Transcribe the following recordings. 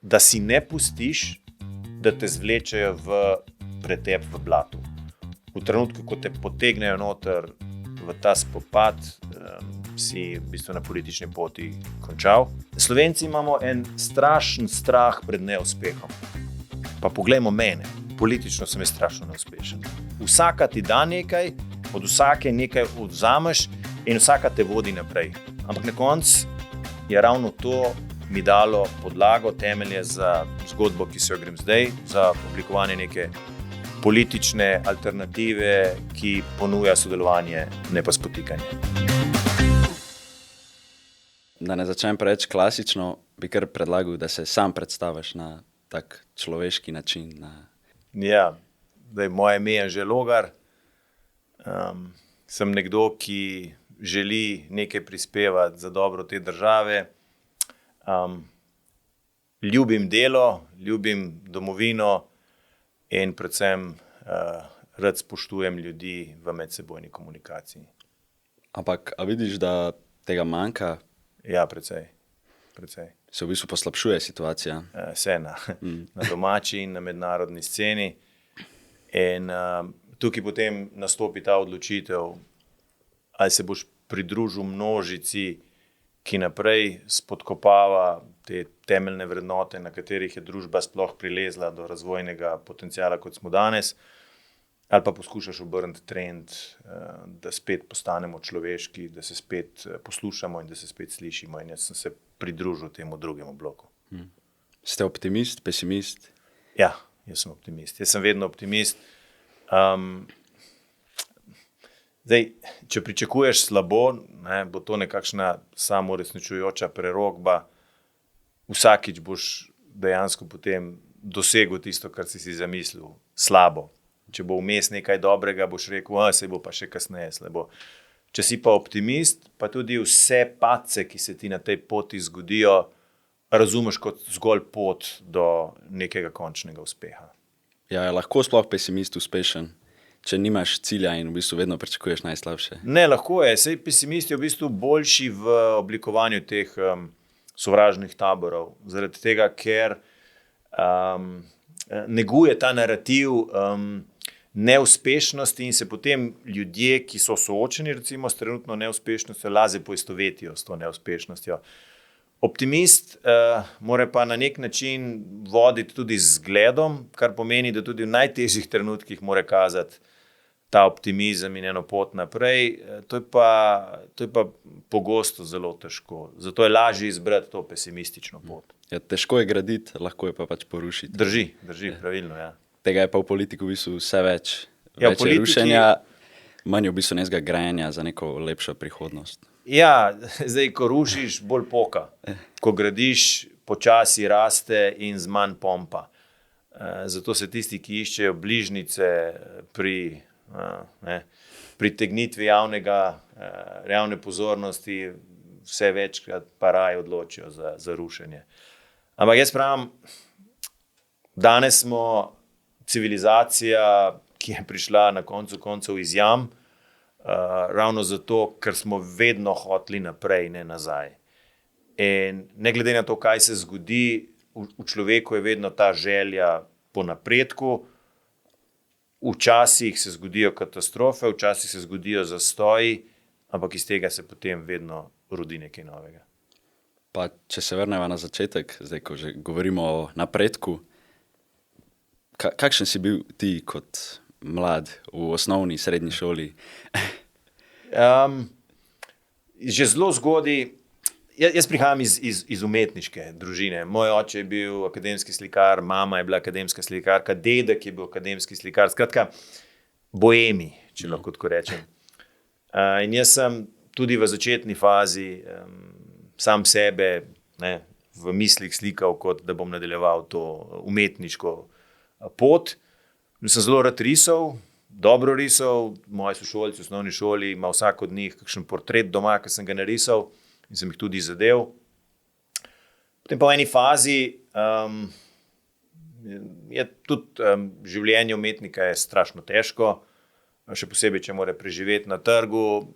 da si ne pustiš, da te zvlečejo v pretep v blatu. V trenutku, ko te potegnejo noter v ta spopad, si v bistvu na politični poti končal. Slovenci imamo en strašen strah pred neuspehom. Pa poglejmo mene, politično sem strašno neuspešen. Vsaka ti da nekaj, od vsake nekaj odzameš in vsaka te vodi naprej. Ampak na koncu je ravno to mi dalo podlago, temelje za zgodbo, ki se jo grem zdaj, za oblikovanje neke politične alternative, ki ponuja sodelovanje, ne pa spotikanje. Da ne začnem preveč klasično, bi kar predlagal, da se sam predstaviš na tak človeški način. Ja, moje ime je Anže Logar. Sem nekdo, ki želi nekaj prispevati za dobro te države. Ljubim delo, ljubim domovino in predvsem rad spoštujem ljudi v medsebojni komunikaciji. Ampak, a vidiš, da tega manjka? Ja, precej. Se v bistvu poslabšuje situacija? Vse na domači in na mednarodni sceni. In tukaj potem nastopi ta odločitev, ali se boš pridružil množici, ki naprej spodkopava te temeljne vrednote, na katerih je družba sploh prilezla do razvojnega potenciala, kot smo danes, ali pa poskušaš obrniti trend, da spet postanemo človeški, da se spet poslušamo in da se spet slišimo. In jaz sem se pridružil temu drugemu bloku. Ste optimist, pesimist? Ja, jaz sem optimist. Jaz sem vedno optimist. Zdaj, če pričakuješ slabo, bo to nekakšna samoresničujoča prerokba. Vsakič boš dejansko potem dosegel tisto, kar si zamislil, slabo. Če bo vmes nekaj dobrega, boš rekel, saj bo pa še kasneje slabo. Če si pa optimist, pa tudi vse padce, ki se ti na tej poti zgodijo, razumeš kot zgolj pot do nekega končnega uspeha. Ja, je lahko sploh pesimist uspešen, če nimaš cilja in v bistvu vedno pričakuješ najslabše? Ne, lahko je. Saj pesimist je v bistvu boljši v oblikovanju teh sovražnih taborov. Zaradi tega, ker neguje ta narativ neuspešnosti in se potem ljudje, ki so soočeni recimo s trenutno neuspešnostjo, lažje poistovetijo s to neuspešnostjo. Optimist mora pa na nek način voditi tudi z zgledom, kar pomeni, da tudi v najtežjih trenutkih mora kazati ta optimizem in eno pot naprej. To je pa pogosto zelo težko. Zato je lažje izbrati to pesimistično pot. Ja, težko je graditi, lahko je pa pač porušiti. Drži, pravilno, ja. Tega je pa v politiku v bistvu vse več. Ja, več je rušenja, manj v bistvu nekega grajenja za neko lepšo prihodnost. Ja, zdaj, ko rušiš, bolj poka. Ko gradiš, počasi raste in z manj pompa. Zato se tisti, ki iščejo bližnjice pri pritegnitvi javne pozornosti, vse večkrat pa raje odločijo za rušenje. Ampak jaz pravim, danes smo civilizacija, ki je prišla na koncu koncev iz jam, ravno zato, ker smo vedno hoteli naprej, ne nazaj. In ne glede na to, kaj se zgodi, v človeku je vedno ta želja po napredku. Včasih se zgodijo katastrofe, včasih se zgodijo zastoji, ampak iz tega se potem vedno rodi nekaj novega. Pa če se vrnemo na začetek, zdaj ko že govorimo o napredku, kakšen si bil ti kot mlad v osnovni, srednji šoli? Že zelo zgodaj, jaz prihajam iz umetniške družine. Moj oče je bil akademski slikar, mama je bila akademska slikarka, dedek je bil akademski slikar, skratka boemi, če lahko tako rečem. In jaz sem tudi v začetni fazi sam sebe v mislih slikal, kot da bom nadaljeval to umetniško pot. Sem zelo rad risal, dobro risal. Moji sošolci v osnovni šoli ima vsak od njih kakšen portret doma, ki sem ga narisal in sem jih tudi zadel. Potem pa v eni fazi je tudi življenje umetnika je strašno težko, še posebej, če mora preživeti na trgu.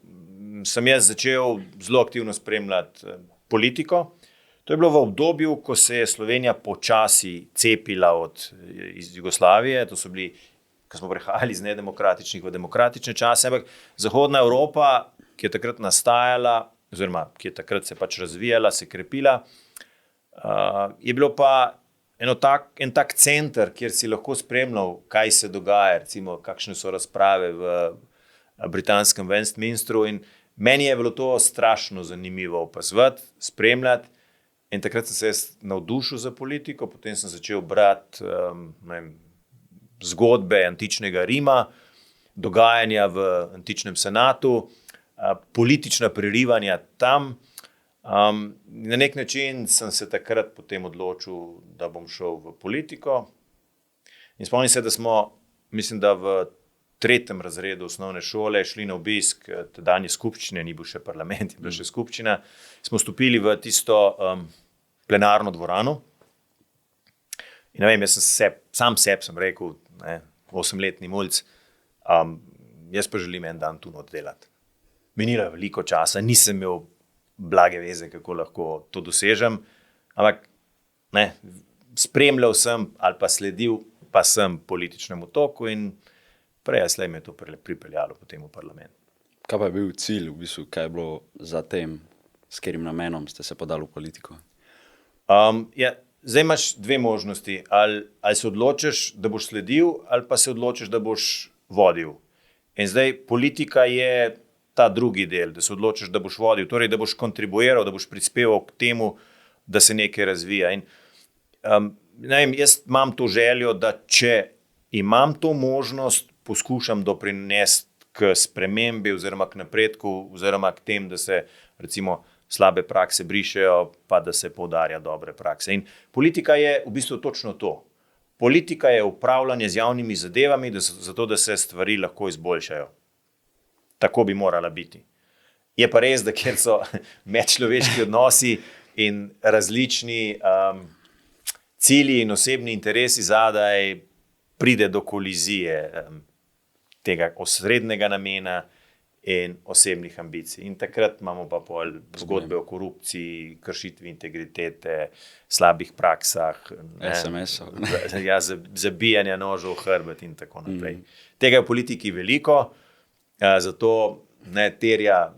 Sem jaz začel zelo aktivno spremljati politiko. To je bilo v obdobju, ko se je Slovenija počasi cepila iz Jugoslavije, to so bili, ko smo prehajali iz nedemokratičnih v demokratične čase, ampak Zahodna Evropa, ki je takrat nastajala, oziroma ki je takrat se pač razvijala, se krepila, je bilo pa en tak center, kjer si lahko spremljal, kaj se dogaja, recimo kakšne so razprave v britanskem Westminsteru, in meni je bilo to strašno zanimivo opazovati, spremljati. In takrat sem se jaz navdušil za politiko, potem sem začel brati zgodbe antičnega Rima, dogajanja v antičnem senatu, politična prerivanja tam. Na nek način sem se takrat potem odločil, da bom šel v politiko. In spomnim se, da smo, mislim, da v 3. razredu osnovne šole šli na obisk tedanje skupščine, ni bil še parlament, je bila še skupščina. Smo stopili v tisto plenarno dvorano. In ne vem, jaz sem sam sem rekel, 8-letni mulc, jaz pa želim en dan tu not delati. Minilo je veliko časa, nisem imel blage veze, kako lahko to dosežem, ampak spremljal sem ali pa sledil pa sem političnemu toku in prej ali slej me je to pripeljalo potem v parlament. Kaj pa je bil cilj, v bistvu, kaj je bilo za tem, s katerim namenom ste se podali v politiko? Zdaj imaš dve možnosti, ali se odločiš, da boš sledil, ali pa se odločiš, da boš vodil. In zdaj politika je ta drugi del, da se odločiš, da boš vodil, torej da boš kontribuiral, da boš prispeval k temu, da se nekaj razvija. In jaz imam to željo, da če imam to možnost, poskušam doprinesti k spremembi oziroma k napredku oziroma k tem, da se recimo slabe prakse brišejo, pa da se poudarja dobre prakse. In politika je v bistvu točno to. Politika je upravljanje z javnimi zadevami, zato da se stvari lahko izboljšajo. Tako bi morala biti. Je pa res, da kjer so medčloveški odnosi in različni cilji in osebni interesi zadaj, pride do kolizije tega osrednjega namena in osebnih ambicij. In takrat imamo pa pol zgodbe o korupciji, kršitvi integritete, slabih praksah, SMS-ov. Zabijanja nožev v hrbet in tako naprej. Tega je v politiki veliko, zato terja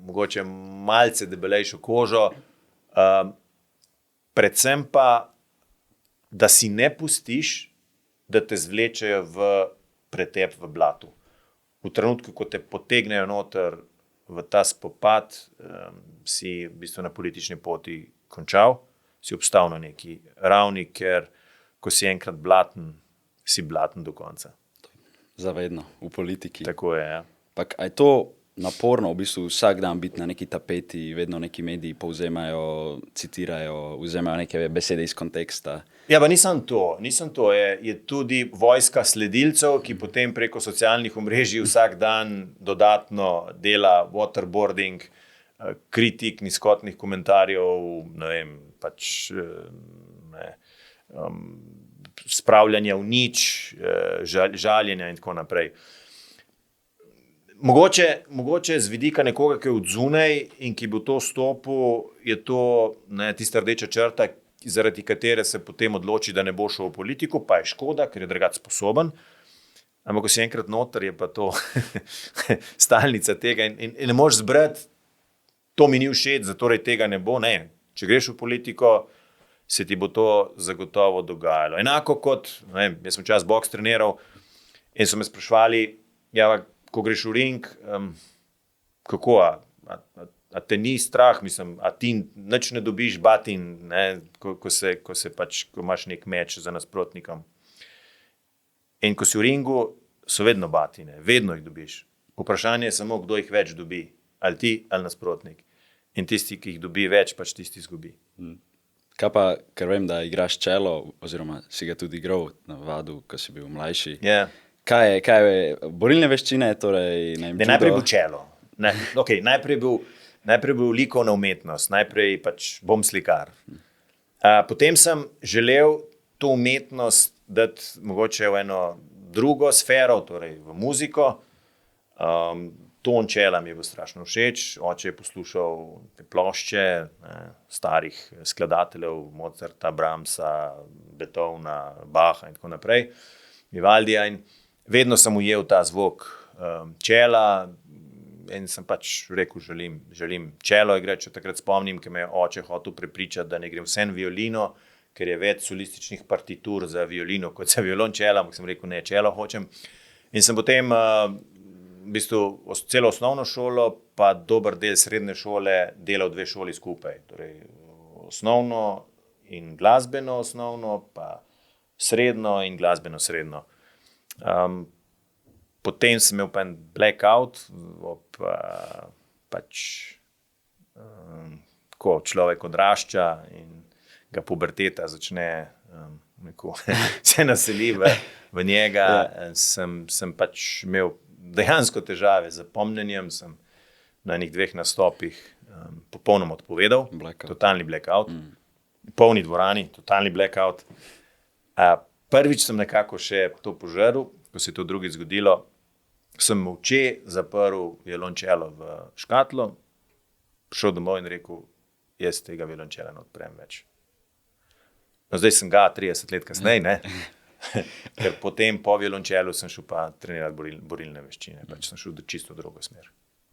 mogoče malce debelejšo kožo, predvsem pa, da si ne pustiš, da te zvlečejo v pretep v blatu. V trenutku, ko te potegnejo noter v ta spopad, si v bistvu na politični poti končal, si obstal na neki ravni, ker ko si enkrat blaten, si blaten do konca. Zavedno, v politiki. Tako je, ja. Pak, a je to naporno v bistvu vsak dan biti na neki tapeti, vedno neki mediji povzemajo, citirajo, vzemajo neke besede iz konteksta? Ja, pa nisem to. Je tudi vojska sledilcev, ki potem preko socialnih omrežij vsak dan dodatno dela waterboarding, kritik, nizkotnih komentarjev, spravljanja v nič, žaljenja in tako naprej. Mogoče z vidika nekoga, ki je od zunaj in ki bo to stopil, je to tista rdeča črta, zaradi katere se potem odloči, da ne bo šel v politiko, pa je škoda, ker je drugače sposoben. Ampak ko si enkrat noter, je pa to stalnica tega in ne moreš zbrati, to mi ni všeč, zatorej tega ne bo. Ne. Če greš v politiko, se ti bo to zagotovo dogajalo. Enako kot, jaz sem čas boks treniral in so me sprašvali, ko greš v ring, kako, a te ni strah, a ti nič ne dobiš batin, ko imaš nek meč za nasprotnikom. In ko si v ringu, so vedno batine, vedno jih dobiš. Vprašanje je samo, kdo jih več dobi, ali ti ali nasprotnik. In tisti, ki jih dobi več, pač tisti izgubi. Kaj pa, ker vem, da igraš čelo, oziroma si ga tudi igral na Vadu, ko si bil mlajši. Yeah. Kaj je borilne veščine? Torej, najprej bil čelo. Najprej bil likovna umetnost, najprej pač bom slikar. Potem sem želel to umetnost dati mogoče v eno drugo sfero, torej v muziko. ton čela mi je bil strašno všeč. Oče je poslušal te plošče starih skladateljev, Mozarta, Brahmsa, Beethovna, Bacha in tako naprej, Vivaldija, in vedno sem ujel ta zvok čela in sem pač rekel, želim čelo igrati. Takrat spomnim, ker me je oče hotel prepričati, da ne grem vsem violino, ker je več solističnih partitur za violino kot za violončelo, ampak sem rekel, ne, čelo hočem. In sem potem v bistvu celo osnovno šolo pa dober del srednje šole delal 2 šoli skupaj. Torej osnovno in glasbeno osnovno, pa srednjo in glasbeno srednjo. Potem sem imel pa en blackout, ko človek odrašča in ga puberteta začne se naseli v njega, sem pač imel dejansko težave z zapomnjenjem, sem na enih 2 nastopih popolnoma odpovedal, totalni blackout, polni dvorani, totalni blackout. Prvič sem nekako še to požrl, ko se je to drugič zgodilo, sem molče zaprl violončelo v škatlo, prišel domov in rekel, jaz tega violončela ne odprem več. No, zdaj sem ga 30 let kasneje, ne? Ker potem po violončelu sem šel pa trenirati borilne veščine, pač sem šel v čisto drugo smer.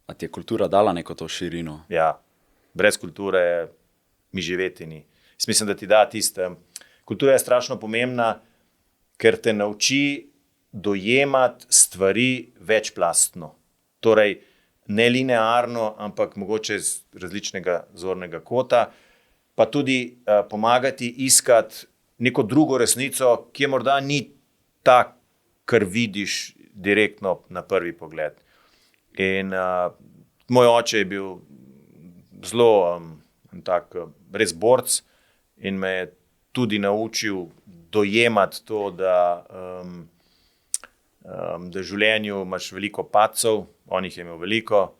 A ti je kultura dala neko to širino? Ja, brez kulture mi živeti ni. Jaz mislim, da ti da tiste. Kultura je strašno pomembna, ker te nauči dojemati stvari večplastno. Torej, ne linearno, ampak mogoče z različnega zornega kota, pa tudi pomagati iskati neko drugo resnico, ki je morda ni ta, kar vidiš direktno na prvi pogled. In moj oče je bil zelo tak res borc in me je tudi naučil dojemati to, da v življenju imaš veliko padcev, on jih je imel veliko,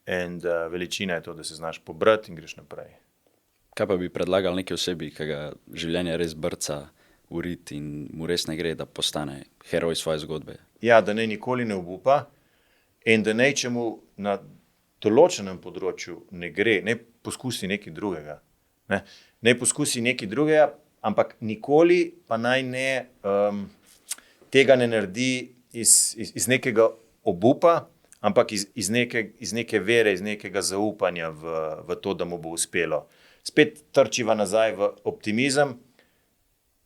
in da veličina je to, da se znaš pobrati in greš naprej. Kaj pa bi predlagal neki osebi, ki ga življenje res brca v rit in mu res ne gre, da postane heroj svoje zgodbe? Ja, da ne nikoli ne obupa in da nečemu na določenem področju ne gre, ne poskusi nekaj drugega. Ne poskusi nekaj drugega, ampak nikoli pa naj ne tega ne naredi iz nekega obupa, ampak iz neke vere, iz nekega zaupanja v to, da mu bo uspelo. Spet trčiva nazaj v optimizem.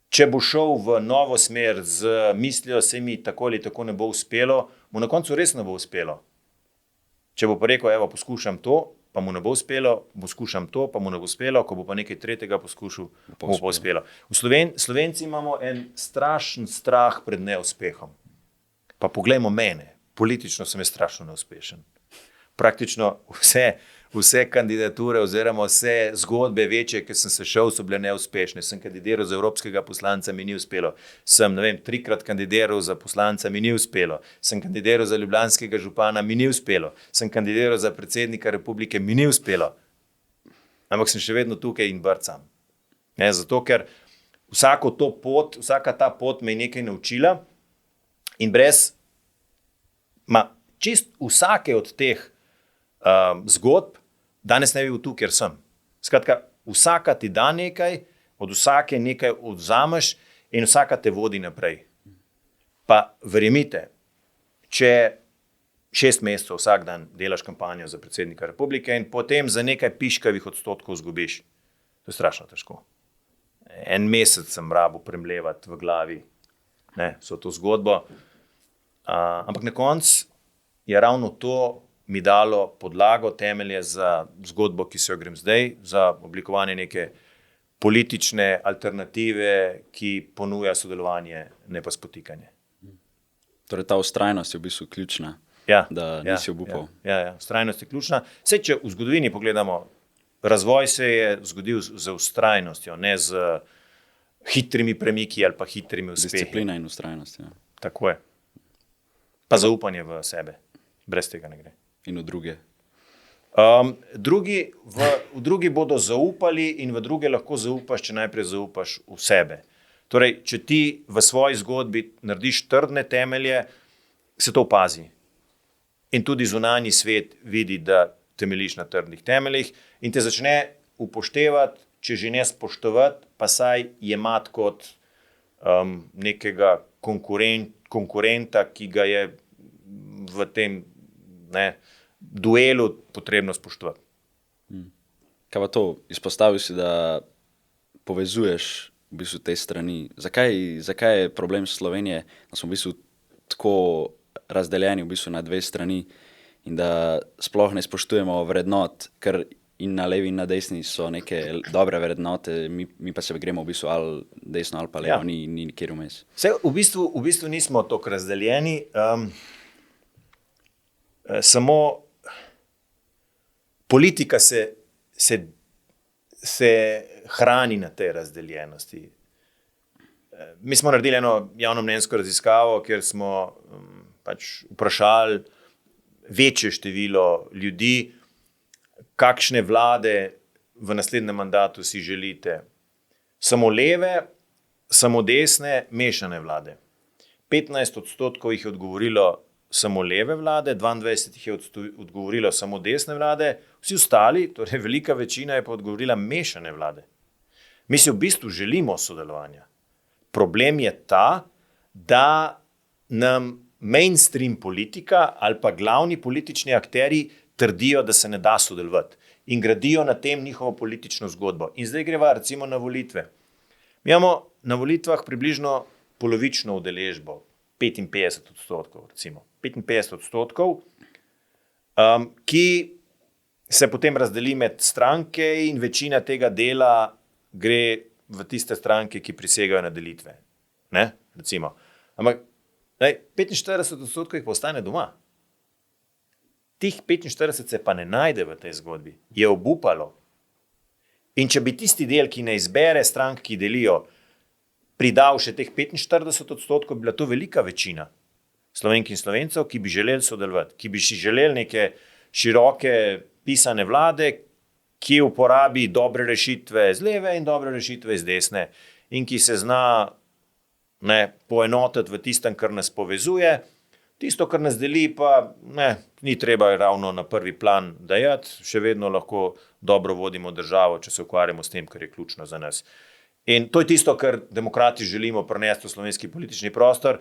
Če bo šel v novo smer z mislijo, se mi tako ali tako ne bo uspelo, mu na koncu res ne bo uspelo. Če bo pa rekel, evo, poskušam to, pa mu ne bo uspelo, poskušam to, pa mu ne bo uspelo, ko bo pa nekaj tretjega poskušal, mu bo uspelo. Slovenci imamo en strašen strah pred neuspehom. Pa poglejmo mene, politično sem strašno neuspešen. Praktično vse kandidature oziroma vse zgodbe večje, ki sem se šel, so bile neuspešne. Sem kandidiral za evropskega poslanca, mi ni uspelo. Sem, 3-krat kandidiral za poslanca, mi ni uspelo. Sem kandidiral za ljubljanskega župana, mi ni uspelo. Sem kandidiral za predsednika republike, mi ni uspelo. Ampak sem še vedno tukaj in brcam. Zato, ker vsaka ta pot me je nekaj naučila in brez čist vsake od teh zgodb danes ne bi bil tu, kjer sem. Skratka, vsaka ti da nekaj, od vsake nekaj odzameš in vsaka te vodi naprej. Pa verjemite, če 6 mesecev vsak dan delaš kampanjo za predsednika republike in potem za nekaj piškavih odstotkov zgubiš, to je strašno težko. 1 mesec sem rabil premlevati v glavi so to zgodbo. Ampak na koncu je ravno to mi dalo podlago, temelje za zgodbo, ki se jo grem zdaj, za oblikovanje neke politične alternative, ki ponuja sodelovanje, ne pa spotikanje. Torej ta vztrajnost je v bistvu ključna, da nisi obupal. Ja, vztrajnost je ključna. Saj, če v zgodovini pogledamo, razvoj se je zgodil z vztrajnostjo, ne z hitrimi premiki ali pa hitrimi uspehi. Disciplina in vztrajnost, ja. Tako je. Pa zaupanje v sebe. Brez tega ne gre. In v druge? V drugi bodo zaupali in v druge lahko zaupaš, če najprej zaupaš v sebe. Torej, če ti v svoji zgodbi narediš trdne temelje, se to opazi. in tudi zunanji svet vidi, da temeljiš na trdnih temeljih in te začne upoštevati, če že ne spoštovati, pa saj jemati kot nekega konkurenta, ki ga je v tem duelu potrebno spoštovati. Kaj pa to, izpostavil si, da povezuješ v bistvu te strani. Zakaj je problem Slovenije, da smo v bistvu tako razdeljeni v bistvu na dve strani in da sploh ne spoštujemo vrednot, ker in na levi in na desni so neke dobre vrednote, mi pa se gremo v bistvu ali desno ali pa levo, ni nikjer vmes. V bistvu nismo tako razdeljeni, samo politika se hrani na tej razdeljenosti. Mi smo naredili eno javnomnenjsko raziskavo, kjer smo vprašali večje število ljudi, kakšne vlade v naslednjem mandatu si želite. Samo leve, samo desne, mešane vlade. 15% jih je odgovorilo samo leve vlade, 22 jih je odgovorilo samo desne vlade, vsi ostali, torej velika večina, je pa odgovorila mešane vlade. Mi si v bistvu želimo sodelovanja. Problem je ta, da nam mainstream politika ali pa glavni politični akteri trdijo, da se ne da sodelovati in gradijo na tem njihovo politično zgodbo. In zdaj greva recimo na volitve. Mi imamo na volitvah približno polovično udeležbo, 55%, recimo. 55%, ki se potem razdeli med stranke in večina tega dela gre v tiste stranke, ki prisegajo na delitve. Ne? Recimo. Ampak 45% jih pa ostane doma. Tih 45 se pa ne najde v tej zgodbi. Je obupalo. In če bi tisti del, ki ne izbere strank, ki delijo, pridal še teh 45%, bi bila to velika večina Slovenk in Slovencev, ki bi želeli sodelovati, ki bi si želeli neke široke pisane vlade, ki uporabi dobre rešitve z leve in dobre rešitve z desne in ki se zna poenotiti v tistem, kar nas povezuje. Tisto, kar nas deli, pa ni treba ravno na prvi plan dajati, še vedno lahko dobro vodimo državo, če se ukvarjamo s tem, kar je ključno za nas. In to je tisto, kar demokrati želimo prenesti v slovenski politični prostor.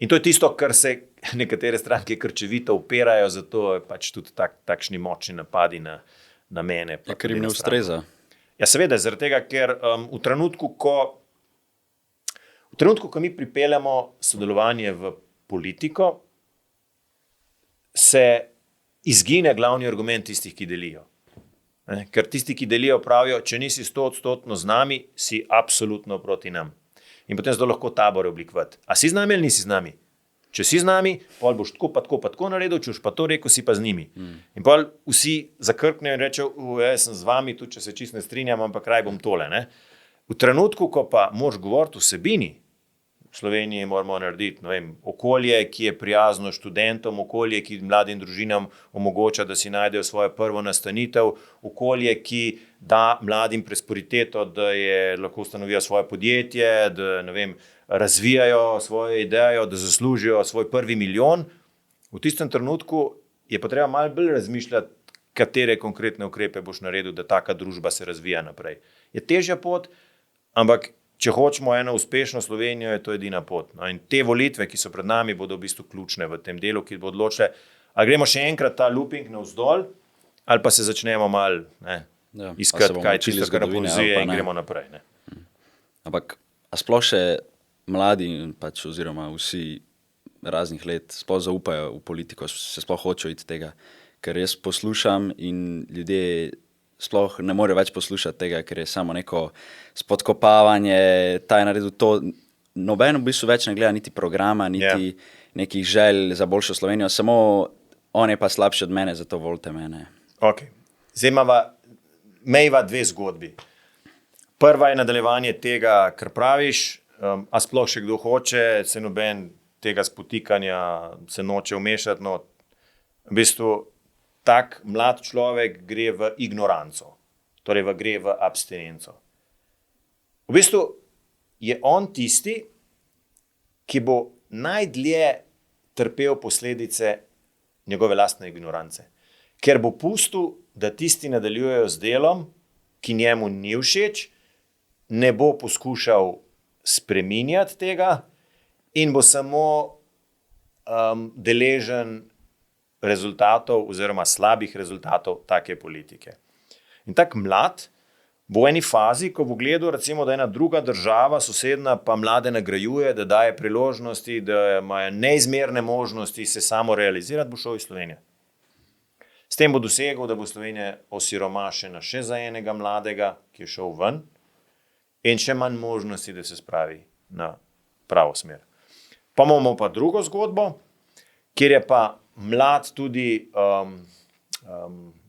In to je tisto, kar se nekatere stranke krčevito upirajo, zato je pač tudi takšni močni napadi na mene. Ker jim ne ustreza. Ja, seveda, zaradi tega, ker v trenutku, ko mi pripeljamo sodelovanje v politiko, se izgine glavni argument tistih, ki delijo. Ker tisti, ki delijo, pravijo, če nisi 100% z nami, si absolutno proti nam. In potem zelo lahko tabore oblikovati. A si z nami ali nisi z nami? Če si z nami, pol boš tako pa tako naredil, če boš pa to rekel, si pa z njimi. In pol vsi zakrknejo in rečejo, jaz sem z vami, tudi če se čisto ne strinjam, ampak raj bom tole. Ne? V trenutku, ko pa moraš govoriti o vsebini, v Sloveniji moramo narediti okolje, ki je prijazno študentom, okolje, ki mladim družinam omogoča, da si najdejo svojo prvo nastanitev, okolje, ki da mladim prosperiteto, da lahko ustanovijo svoje podjetje, da razvijajo svojo idejo, da zaslužijo svoj prvi milijon. V tistem trenutku je pa treba malo bolj razmišljati, katere konkretne ukrepe boš naredil, da taka družba se razvija naprej. Je težja pot, ampak če hočemo eno uspešno Slovenijo, je to edina pot. No, in te volitve, ki so pred nami, bodo v bistvu ključne v tem delu, ki bo odločile, ali gremo še enkrat ta looping navzdol, ali pa se začnemo malo iskati, kaj čisto kar povezuje in gremo naprej. Ne. Ampak, a sploh še mladi, oziroma vsi raznih let, sploh zaupajo v politiko, se sploh hočejo iti tega, ker jaz poslušam in ljudje sploh ne more več poslušati tega, ker je samo neko spodkopavanje, ta je naredil to. Noben v bistvu več ne gleda niti programa, niti nekih želj za boljšo Slovenijo, samo on je pa slabši od mene, zato volite mene. Ok, zdaj imava dve zgodbi. Prva je nadaljevanje tega, kar praviš, a sploh še kdo hoče, se noben tega spotikanja se noče vmešati, no, v bistvu tak mlad človek gre v ignoranco, torej gre v abstinenco. V bistvu je on tisti, ki bo najdlje trpel posledice njegove lastne ignorance. Ker bo pustil, da tisti nadaljujejo z delom, ki njemu ni všeč, ne bo poskušal spreminjati tega in bo samo deležen rezultatov oziroma slabih rezultatov take politike. In tak mlad bo v eni fazi, ko bo gledal, recimo, da ena druga država, sosedna, pa mlade nagrajuje, da daje priložnosti, da imajo neizmerne možnosti se samo realizirati, bo šel iz Slovenije. S tem bo dosegel, da bo Slovenija osiromašena še za enega mladega, ki je šel ven, in še manj možnosti, da se spravi na pravo smer. Pa imamo pa drugo zgodbo, kjer je pa mlad tudi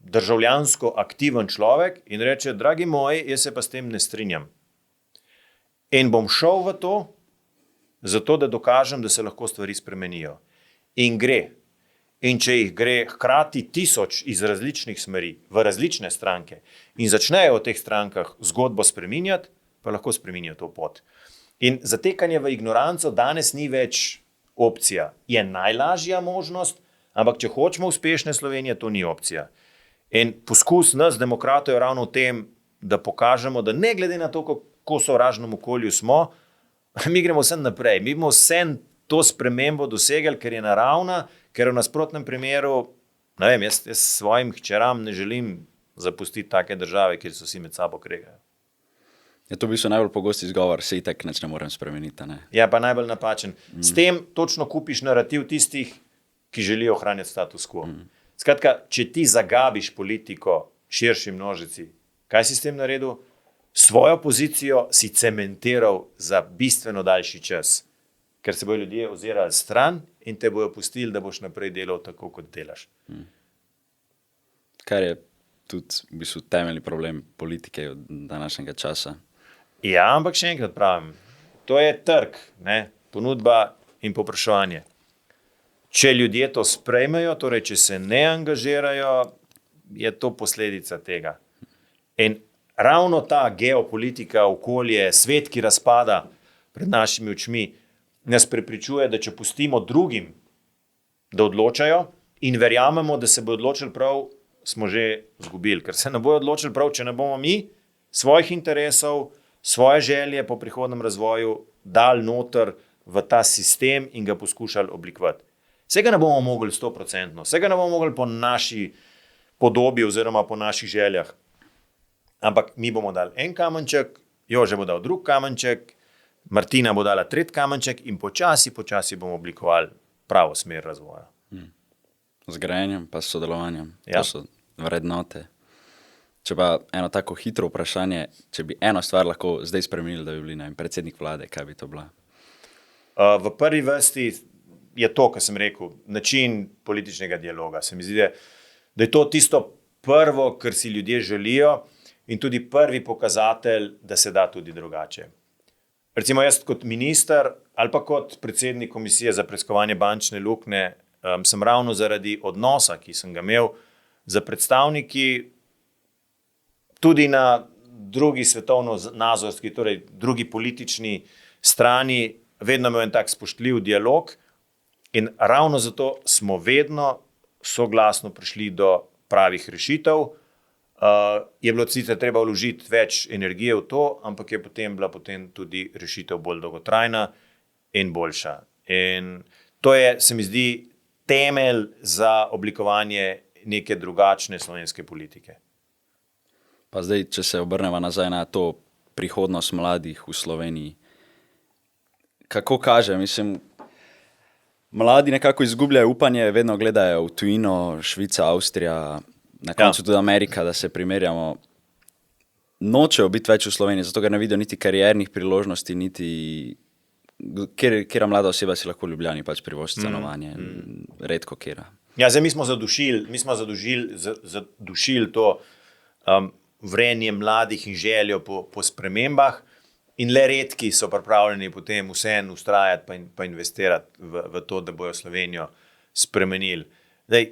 državljansko aktiven človek in reče, dragi moji, jaz se pa s tem ne strinjam. In bom šel v to, zato da dokažem, da se lahko stvari spremenijo. In gre. In če jih gre hkrati 1000 iz različnih smeri, v različne stranke in začnejo v teh strankah zgodbo spreminjati, pa lahko spremenijo to pot. In zatekanje v ignoranco danes ni več opcija. Je najlažja možnost, ampak če hočemo uspešne Slovenije, to ni opcija. In poskus nas, demokratov, je ravno v tem, da pokažemo, da ne glede na to, kako sovražnem okolju smo, mi gremo vse naprej. Mi bomo vse to spremembo dosegli, ker je naravna, ker v nasprotnem primeru, ne vem, jaz svojim hčeram ne želim zapustiti take države, kjer so si med sabo kregajo. Je to v bistvu najbolj pogost izgovor, se itak nič ne morem spremeniti, ne? Ja, pa najbolj napačen. S tem točno kupiš narativ tistih, ki želijo ohranjati status quo. Skratka, če ti zagabiš politiko širši množici, kaj si s tem naredil? Svojo pozicijo si cementiral za bistveno daljši čas, ker se bojo ljudje ozirali stran in te bojo pustili, da boš naprej delal tako, kot delaš. Kar je tudi v bistvu temeljni problem politike od današnjega časa. Ja, ampak še enkrat pravim, to je trg, ne? Ponudba in povpraševanje. Če ljudje to sprejmejo, torej če se ne angažirajo, je to posledica tega. In ravno ta geopolitika, okolje, svet, ki razpada pred našimi očmi, nas prepričuje, da če pustimo drugim, da odločajo in verjamemo, da se bo odločili prav, smo že izgubili. Ker se ne bojo odločili prav, če ne bomo mi svojih interesov, svoje želje po prihodnem razvoju dali noter v ta sistem in ga poskušali oblikovati. Vsega ne bomo mogli 100%, vsega ne bomo mogli po naši podobi oziroma po naših željah. Ampak mi bomo dali en kamenček, Jože bo dal drug kamenček, Martina bo dala tretji kamenček in počasi bomo oblikovali pravo smer razvoja. Z grajenjem pa s sodelovanjem. Ja. To so vrednote. Če pa eno tako hitro vprašanje, če bi eno stvar lahko zdaj spremenili, da bi bili predsednik vlade, kaj bi to bila? V prvi vrsti je to, kar sem rekel, način političnega dialoga. Se mi zdi, da je to tisto prvo, kar si ljudje želijo in tudi prvi pokazatelj, da se da tudi drugače. Recimo jaz kot minister ali pa kot predsednik komisije za preiskovanje bančne luknje sem ravno zaradi odnosa, ki sem ga imel za predstavniki tudi na drugi svetovno-nazorski, torej drugi politični strani, vedno imel en tak spoštljiv dialog in ravno zato smo vedno soglasno prišli do pravih rešitev. Je bilo sicer treba vložiti več energije v to, ampak je potem bila tudi rešitev bolj dolgotrajna in boljša. In to je, se mi zdi, temelj za oblikovanje neke drugačne slovenske politike. Pa zdaj, če se obrneva nazaj na to prihodnost mladih v Sloveniji, kako kaže, mislim, mladi nekako izgubljajo upanje, vedno gledajo v tujino, Švica, Avstrija, na koncu tudi Amerika, da se primerjamo. Nočejo biti več v Sloveniji, zato ker ne vidijo niti kariernih priložnosti, niti kjera mlada oseba si lahko v Ljubljani pač privošči stanovanje, redko kjera. Ja, zdaj mi smo zadušili to vrenje mladih in željo po spremembah in le redki so pripravljeni potem vseeno ustrajati pa investirati v to, da bojo Slovenijo spremenili. Zdaj,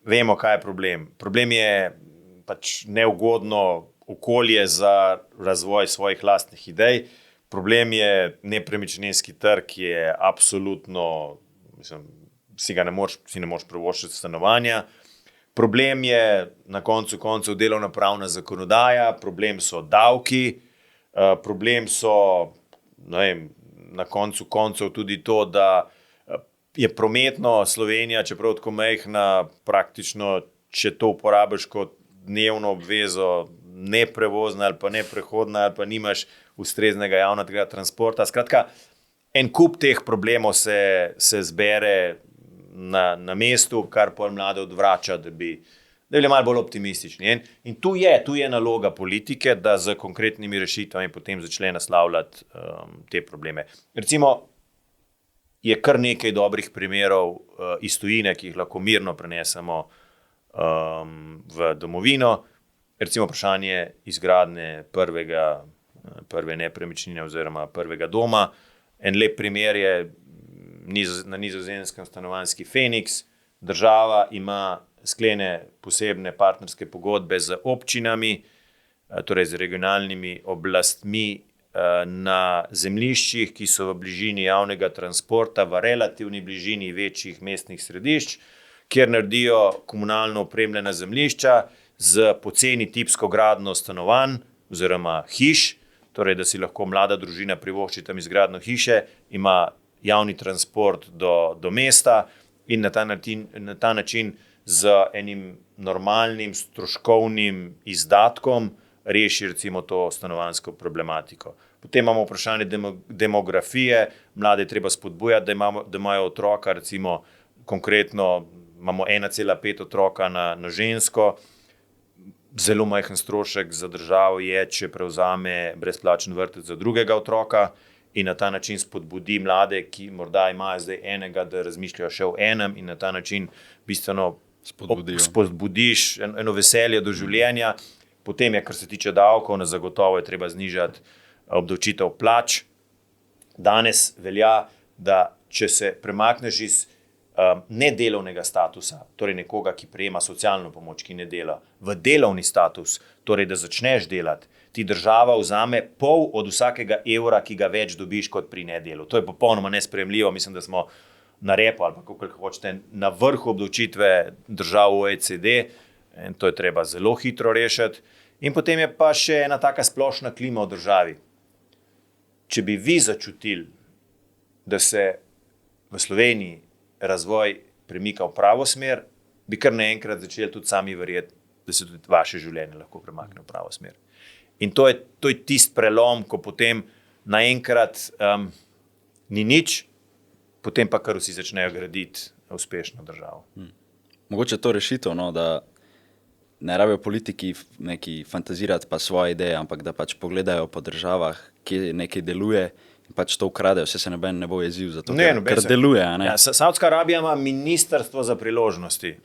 vemo, kaj je problem. Problem je pač neugodno okolje za razvoj svojih lastnih idej. Problem je nepremičninski trg, ki je absolutno, si ne moreš privoščiti stanovanja. Problem je na koncu koncev delovnopravna zakonodaja, problem so davki, problem so, na koncu koncev tudi to, da je prometno Slovenija, čeprav tako majhna, praktično, če to uporabiš kot dnevno obvezo, neprevozna ali pa neprehodna, ali pa nimaš ustreznega javnega transporta. Skratka, en kup teh problemov se zbere na mestu, kar pol mlade odvrača, da bi bili malo bolj optimistični. In tu je naloga politike, da z konkretnimi rešitvami potem začne naslavljati te probleme. Recimo, je kar nekaj dobrih primerov iz tujine, ki jih lahko mirno prenesemo v domovino. Recimo vprašanje izgradnje prve nepremičnine oziroma prvega doma. En lep primer je na Nizozemskem stanovanjski Feniks. Država ima sklene posebne partnerske pogodbe z občinami, torej z regionalnimi oblastmi na zemljiščih, ki so v bližini javnega transporta, v relativni bližini večjih mestnih središč, kjer naredijo komunalno opremljena zemljišča z poceni tipsko gradnjo stanovanj oziroma hiš, torej da si lahko mlada družina privošči tam izgradnjo hiše, ima javni transport do mesta in na ta način z enim normalnim stroškovnim izdatkom reši recimo to stanovanjsko problematiko. Potem imamo vprašanje demografije, mlade treba spodbujati, da imajo otroka, recimo konkretno imamo 1,5 otroka na žensko. Zelo majhen strošek za državo je, če prevzame brezplačen vrtec za drugega otroka in na ta način spodbudi mlade, ki morda imajo zdaj enega, da razmišljajo še o enem in na ta način bistveno spodbudiš eno veselje do življenja. Potem je, kar se tiče davkov, zagotovo je treba znižati obdavčitev plač. Danes velja, da če se premakneš iz nedelovnega statusa, torej nekoga, ki prejema socialno pomoč, ki ne dela, v delovni status, torej da začneš delati, ti država vzame pol od vsakega evra, ki ga več dobiš kot pri nedelu. To je popolnoma nesprejemljivo. Mislim, da smo na repu ali pa kako hočete na vrhu obdavčitve držav OECD in to je treba zelo hitro rešiti. In potem je pa še ena taka splošna klima v državi. Če bi vi začutili, da se v Sloveniji razvoj premika v pravo smer, bi kar naenkrat začeli tudi sami verjeti, da se tudi vaše življenje lahko premakne v pravo smer. In to je tisti prelom, ko potem naenkrat ni nič, potem pa kar vsi začnejo graditi uspešno državo. Mogoče to rešitev, da ne rabijo politiki neki fantazirati pa svoje ideje, ampak da pač pogledajo po državah, kje nekaj deluje, pač to ukradejo, vse se noben ne bo jezil za to, ker deluje. Ja, Saudska Arabija ima ministrstvo za priložnosti.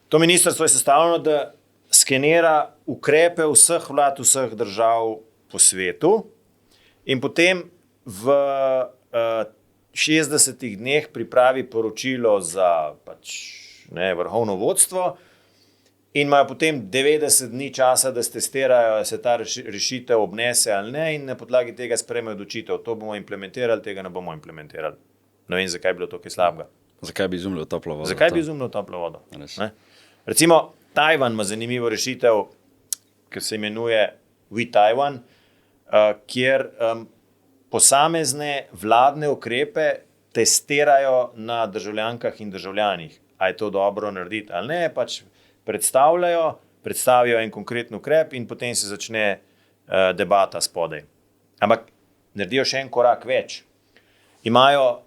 To ministrstvo je sestavljeno, da skenira ukrepe vseh vlad, vseh držav po svetu in potem v 60 dneh pripravi poročilo za vrhovno vodstvo in imajo potem 90 dni časa, da testirajo, se ta rešitev obnese ali ne in na podlagi tega sprejmejo odločitev. To bomo implementirali, tega ne bomo implementirali. Ne vem, zakaj bi bilo to kaj slabega. Zakaj bi izumljal toplo vodo? Zakaj bi izumljal toplo vodo? Recimo, Tajvan ima zanimivo rešitev, ki se imenuje We Taiwan, kjer posamezne vladne ukrepe testirajo na državljankah in državljanih. A je to dobro narediti ali ne, pač predstavijo en konkreten ukrep in potem se začne debata spodaj. Ampak naredijo še en korak več. Imajo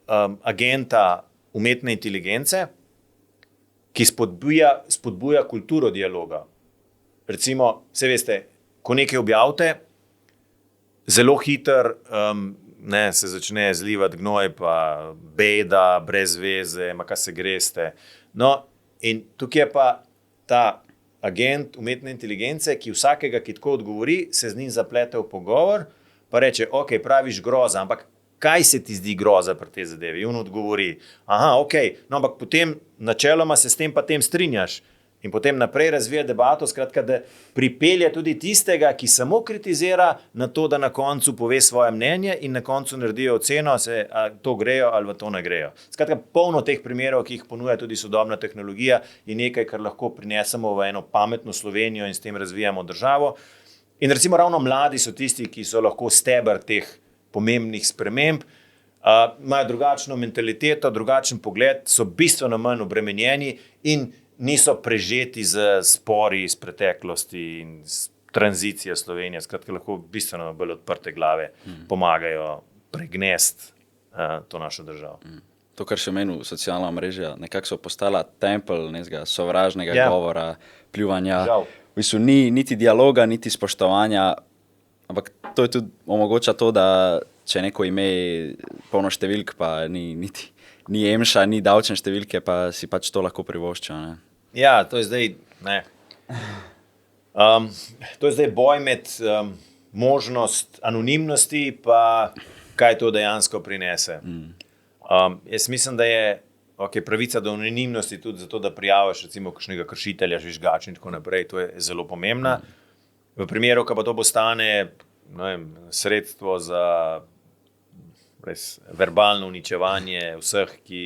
agenta umetne inteligence, ki spodbuja kulturo dialoga. Recimo, vse veste, ko nekaj objavite, zelo hitro se začne zlivati gnoj, pa beda, brez veze, kaj se greste. No, in tukaj je pa ta agent umetne inteligence, ki vsakega, ki tako odgovori, se z njim zaplete v pogovor, pa reče, ok, praviš groza, ampak kaj se ti zdi groza pri tej zadevi? In on odgovori, no, ampak potem načeloma se s tem pa tem strinjaš. in potem naprej razvija debato, skratka, da pripelje tudi tistega, ki samo kritizira, na to, da na koncu pove svoje mnenje in na koncu naredijo oceno, ali to grejo ali v to ne grejo. Skratka, polno teh primerov, ki jih ponuja tudi sodobna tehnologija, je nekaj, kar lahko prinesemo v eno pametno Slovenijo in s tem razvijamo državo. In recimo ravno mladi so tisti, ki so lahko steber teh pomembnih sprememb, imajo drugačno mentaliteto, drugačen pogled, so bistveno manj obremenjeni in niso prežeti z spori iz preteklosti in z tranzicije Slovenije. Skratka, lahko bistveno bolj odprte glave pomagajo pregnesti to našo državo. To, kar še meni socialna mreža, nekako so postala tempelj nekega sovražnega govora, pljuvanja. Žal. V bistvu ni niti dialoga, niti spoštovanja, ampak to je tudi omogoča to, da če neko ime polno številk, pa ni emša, ni davčne številke, pa si pač to lahko privošča. Ne? Ja, to je zdaj, to je zdaj boj med možnost anonimnosti, pa kaj to dejansko prinese. Jaz mislim, da je pravica do anonimnosti tudi zato, da prijaviš recimo kakšnega kršitelja, žvižgača in tako naprej, to je zelo pomembna. V primeru, ko pa to postane sredstvo za res verbalno uničevanje vseh, ki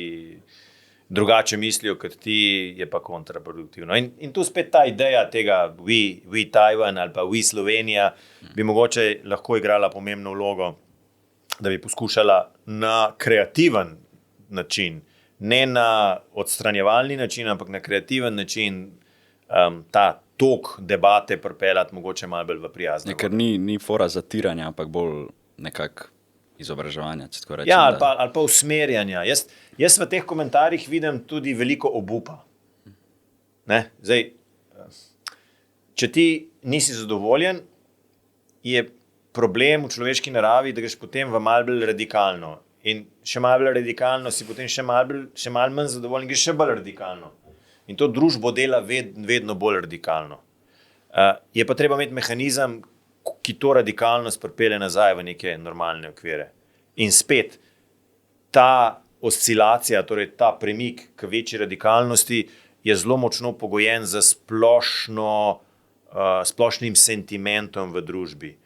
drugače mislijo kot ti, je pa kontraproduktivno. In tu spet ta ideja tega we Taiwan ali pa we Slovenija bi mogoče lahko igrala pomembno vlogo, da bi poskušala na kreativen način, ne na odstranjevalni način, ampak na kreativen način ta tok debate pripeljati mogoče malo bolj v prijazno. Ker ni fora zatiranja, ampak bolj nekako izobraževanja, če tako rečem. Ja, ali pa usmerjanja. Jaz v teh komentarjih vidim tudi veliko obupa. Zdaj, če ti nisi zadovoljen, je problem v človeški naravi, da greš potem v malo bolj radikalno. In še malo bolj radikalno si potem še malo manj zadovoljen, greš še bolj radikalno. In to družbo dela vedno bolj radikalno. Je pa treba imeti mehanizem, ki to radikalnost pripelje nazaj v neke normalne okvire. In spet, ta oscilacija, torej ta premik k večji radikalnosti je zelo močno pogojen z splošnim sentimentom v družbi.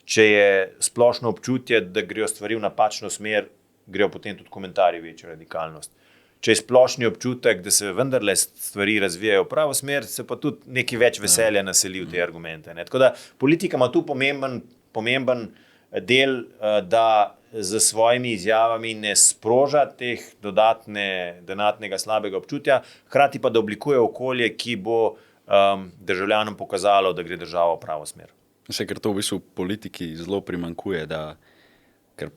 Če je splošno občutje, da grejo stvari v napačno smer, grejo potem tudi komentarji večjo radikalnost. Če je splošni občutek, da se vendarle stvari razvijajo v pravo smer, se pa tudi nekaj več veselja naseli v te argumente. Tako da politika ima tu pomemben del, da z svojimi izjavami ne sproža teh dodatnega slabega občutja, hkrati pa da oblikuje okolje, ki bo državljanom pokazalo, da gre država v pravo smer. Ker to v bistvu politiki zelo primanjkuje, ker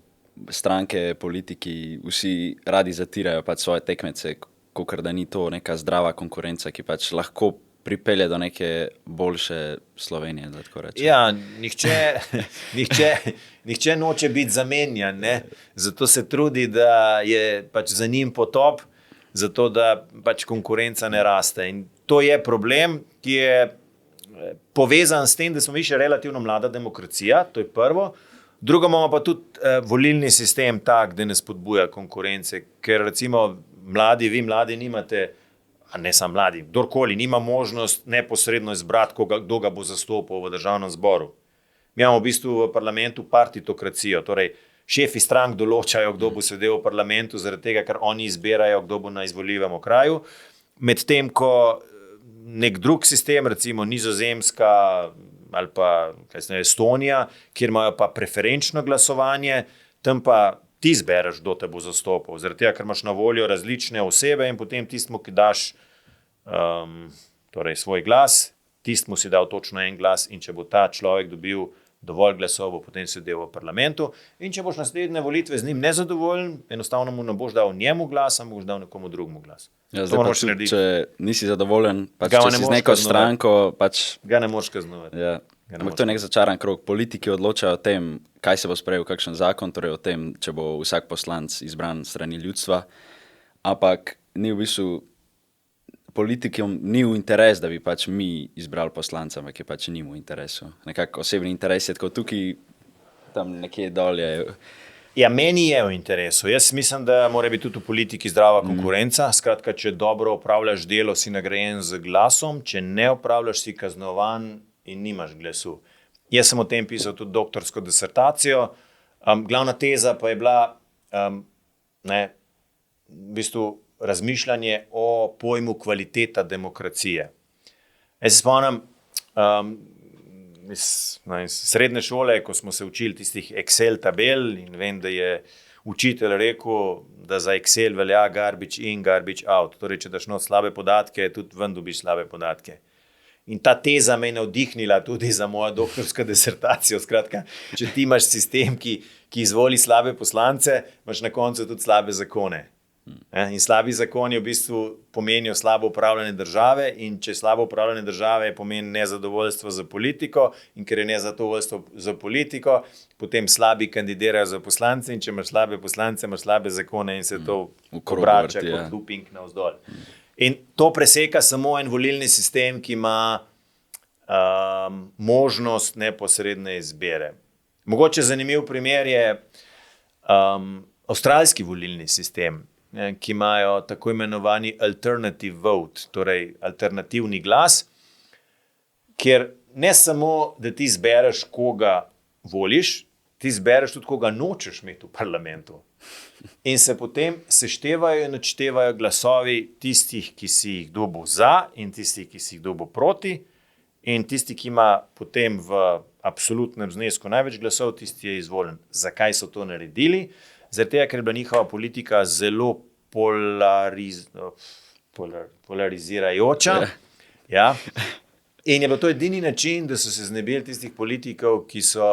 stranke, politiki, vsi radi zatirajo pač svoje tekmece, kakor da ni to neka zdrava konkurenca, ki pač lahko pripelje do neke boljše Slovenije, da tako rečem. Ja, nihče noče biti zamenjan, ne? Zato se trudi, da je pač za njim potop, zato da pač konkurenca ne raste. In to je problem, ki je povezan s tem, da smo mi še relativno mlada demokracija, to je prvo. Drugo, imamo pa tudi volilni sistem tak, da ne spodbuja konkurence, ker recimo vi mladi nimate, a ne samo mladi, kdorkoli nima možnost neposredno izbrati, kdo ga bo zastopal v državnem zboru. Mi imamo v bistvu v parlamentu partitokracijo, torej šefi strank določajo, kdo bo sedel v parlamentu, zaradi tega, ker oni izbirajo, kdo bo na izvoljivem okraju. Medtem ko nek drug sistem, recimo Nizozemska ali pa Estonija, kjer imajo pa preferenčno glasovanje, tam pa ti izbereš, kdo te bo zastopal. Zaradi tega, ker imaš na voljo različne osebe in potem tistmu, ki daš svoj glas, tistmu si dal točno en glas in če bo ta človek dobil dovolj glasov, bo potem sedel v parlamentu. In če boš naslednje volitve z njim nezadovoljen, enostavno mu ne boš dal njemu glas, ampak boš dal nekomu drugemu glas. Ja, zdaj pa tudi, če nisi zadovoljen, pač če si z neko stranko, ga ne moreš kaznovati. Ja. Ampak to je nek začaran krog. Politiki odločajo o tem, kaj se bo sprejel kakšen zakon, torej o tem, če bo vsak poslanec izbran strani ljudstva, ampak ni v bistvu politikom ni v interes, da bi pač mi izbrali poslanca, ampak je pač njim v interesu. Nekako osebni interes je tako tukaj, tam nekje dol je Ja, meni je v interesu. Jaz mislim, da mora biti tudi v politiki zdrava konkurenca. Skratka, če dobro opravljaš delo, si nagrajen z glasom, če ne opravljaš, si kaznovan in nimaš glasu. Jaz sem o tem pisal tudi doktorsko disertacijo. Glavna teza pa je bila v bistvu razmišljanje o pojmu kvaliteta demokracije. Jaz se spomnim iz srednje šole, ko smo se učili tistih Excel tabel in vem, da je učitelj rekel, da za Excel velja garbage in, garbage out. Torej, če daš not slabe podatke, tudi ven dobiš slabe podatke. In ta teza me je navdihnila tudi za mojo doktorsko disertacijo. Skratka, če ti imaš sistem, ki izvoli slabe poslance, imaš na koncu tudi slabe zakone. In slabi zakoni v bistvu pomenijo slabo upravljanje države in če slabo upravljanje države pomeni nezadovoljstvo za politiko in ker je nezadovoljstvo za politiko, potem slabi kandidirajo za poslance in če imaš slabe poslance, imaš slabe zakone in se to obrača kot looping navzdol. In to preseka samo en volilni sistem, ki ima možnost neposredne izbire. Mogoče zanimiv primer je avstralski volilni sistem, ki imajo tako imenovani alternative vote, torej alternativni glas, kjer ne samo, da ti izbereš, koga voliš, ti izbereš tudi, koga nočeš imeti v parlamentu. In se potem seštevajo in odštevajo glasovi tistih, ki si jih dobil za in tistih, ki si jih dobil proti. In tisti, ki ima potem v absolutnem znesku največ glasov, tisti je izvoljen. Zakaj so to naredili? Zaradi tega, ker je bila njihova politika zelo polarizirajoča. Ja. In je bilo to edini način, da so se znebili tistih politikov, ki so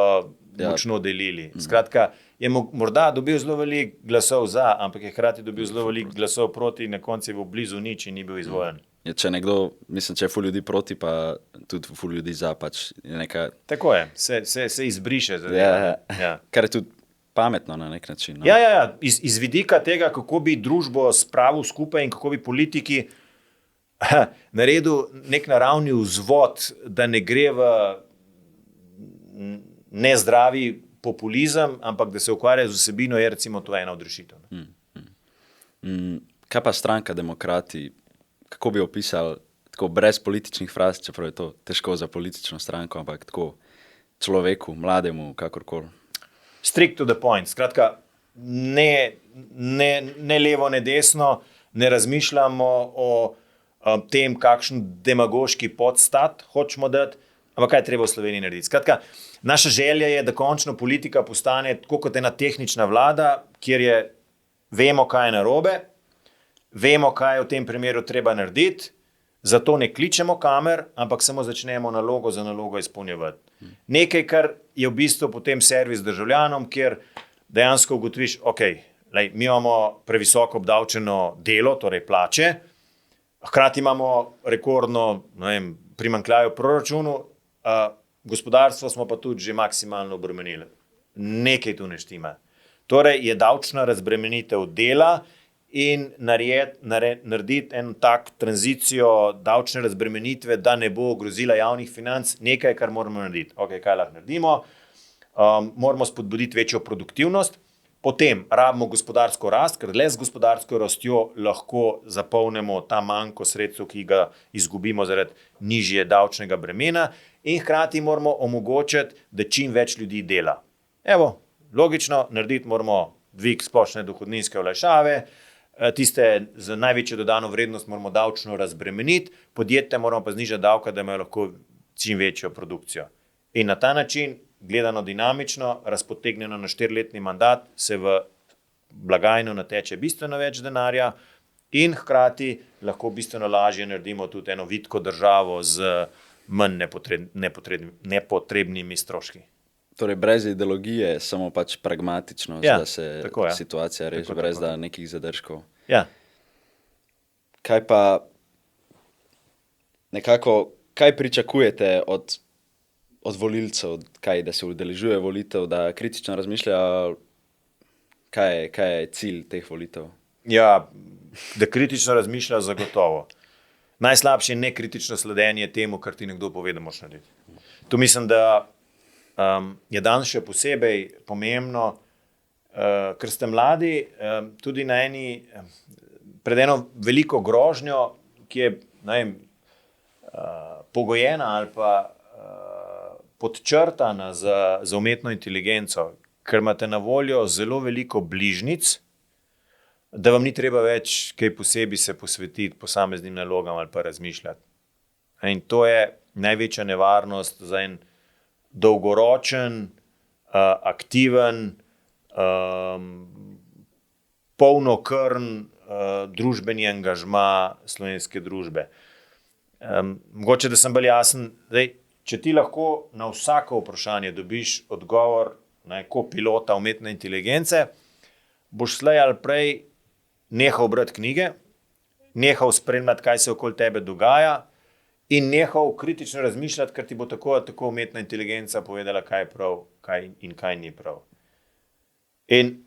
močno delili. Skratka, je morda dobil zelo veliko glasov za, ampak je hkrati dobil zelo veliko glasov proti, na koncu je bil blizu nič in ni bil izvoljen. Če nekdo, mislim, če je ful ljudi proti, pa tudi ful ljudi za, pač je neka... Tako je, se izbriše. Ja. Kar je tudi pametno na nek način. No? Ja. Iz vidika tega, kako bi družbo spravil skupaj in kako bi politiki naredil nek naravni vzvod, da ne gre v nezdravi populizem, ampak da se ukvarja z vsebino, je recimo to ena od rešitev. Kaj pa stranka Demokrati? Kako bi opisali tako brez političnih fraz, čeprav je to težko za politično stranko, ampak tako človeku, mlademu, kakorkoli? Strict to the point. Skratka, ne levo, ne desno, ne razmišljamo o tem, kakšen demagoški podstat hočemo dati, ampak kaj je treba v Sloveniji narediti. Skratka, naša želja je, da končno politika postane tako kot ena tehnična vlada, kjer vemo, kaj je narobe, vemo, kaj je v tem primeru treba narediti, zato ne kličemo kamer, ampak samo začnemo nalogo za nalogo izpolnjevati. Nekaj, kar je v bistvu potem servis državljanom, kjer dejansko ugotoviš, mi imamo previsoko obdavčeno delo, torej plače, hkrati imamo rekordno primanjkljaj v proračunu, gospodarstvo smo pa tudi že maksimalno obremenili. Nekaj tu ne štima. Torej je davčna razbremenitev dela in narediti en tak tranzicijo davčne razbremenitve, da ne bo ogrozila javnih financ, nekaj, kar moramo narediti. Kaj lahko naredimo? Moramo spodbuditi večjo produktivnost, potem rabimo gospodarsko rast, ker le z gospodarsko rastjo lahko zapolnimo ta manko sredstev, ki ga izgubimo zaradi nižje davčnega bremena in hkrati moramo omogočiti, da čim več ljudi dela. Logično, narediti moramo dvig splošne dohodninske olajšave, tiste z največjo dodano vrednost moramo davčno razbremeniti, podjetja moramo pa znižati davka, da imajo lahko čim večjo produkcijo. In na ta način, gledano dinamično, razpotegnjeno na 4-letni mandat, se v blagajno nateče bistveno več denarja in hkrati lahko bistveno lažje naredimo tudi eno vitko državo z manj nepotrebnimi stroški. Torej, brez ideologije, samo pač pragmatično, da se situacija reši, brez da nekih zadržkov. Ja. Kaj pa nekako, kaj pričakujete od volilcev, da se udeležuje volitev, da kritično razmišljajo, kaj je cilj teh volitev? Ja, da kritično razmišljajo zagotovo. Najslabše je nekritično sledenje temu, kar ti nekdo pove, da moraš narediti. Tu mislim, da je danes še posebej pomembno, ker ste mladi, tudi pred eno veliko grožnjo, ki je pogojena ali pa podčrtana za umetno inteligenco, ker imate na voljo zelo veliko bližnjic, da vam ni treba več kaj posebej se posvetiti posameznim nalogam ali pa razmišljati. In to je največja nevarnost za en dolgoročen, aktiven, polnokrvn družbeni angažma slovenske družbe. Mogoče, da sem bolj jasen, če ti lahko na vsako vprašanje dobiš odgovor kot pilota umetne inteligence, boš slej ali prej nehal brati knjige, nehal spremljati, kaj se okoli tebe dogaja in nehal kritično razmišljati, ker ti bo tako umetna inteligenca povedala, kaj je prav in kaj ni prav. In